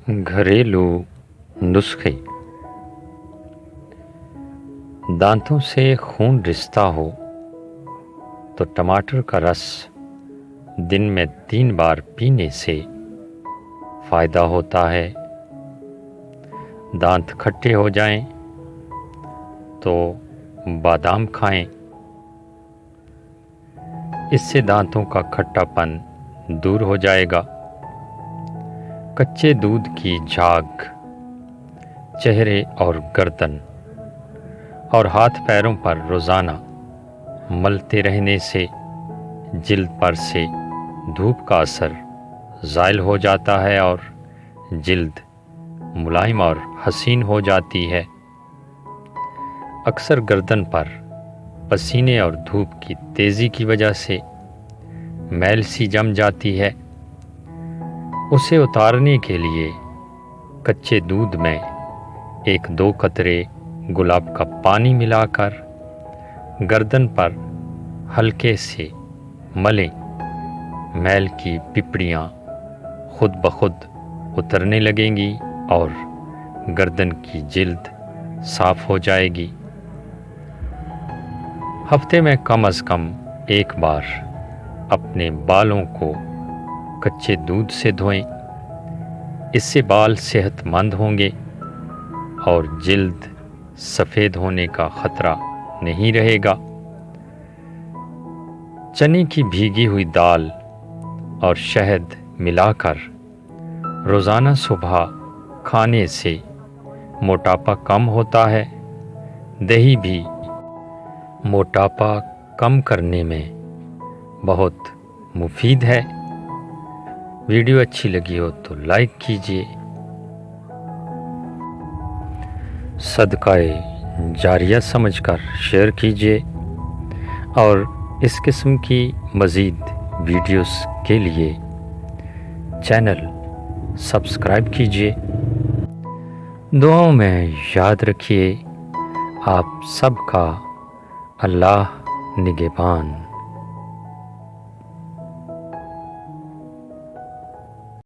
घरेलू नुस्खे। दांतों से खून रिसता हो तो टमाटर का रस दिन में 3 बार पीने से फ़ायदा होता है। दांत खट्टे हो जाएं तो बादाम खाएं, इससे दांतों का खट्टापन दूर हो जाएगा। कच्चे दूध की झाग चेहरे और गर्दन और हाथ पैरों पर रोज़ाना मलते रहने से जिल्द पर से धूप का असर ज़ाइल हो जाता है और जिल्द मुलायम और हसीन हो जाती है। अक्सर गर्दन पर पसीने और धूप की तेज़ी की वजह से मैल सी जम जाती है। उसे उतारने के लिए कच्चे दूध में 1-2 कतरे गुलाब का पानी मिलाकर गर्दन पर हल्के से मलें। मैल की पिपड़ियाँ खुद ब खुद उतरने लगेंगी और गर्दन की जिल्द साफ हो जाएगी। हफ्ते में कम से कम 1 बार अपने बालों को कच्चे दूध से धोएं, इससे बाल सेहतमंद होंगे और जिल्द सफ़ेद होने का ख़तरा नहीं रहेगा। चने की भीगी हुई दाल और शहद मिलाकर रोज़ाना सुबह खाने से मोटापा कम होता है। दही भी मोटापा कम करने में बहुत मुफीद है। वीडियो अच्छी लगी हो तो लाइक कीजिए। सदकाए जारिया समझकर शेयर कीजिए और इस किस्म की मज़ीद वीडियोस के लिए चैनल सब्सक्राइब कीजिए। दुआओं में याद रखिए। आप सबका अल्लाह निगहबान।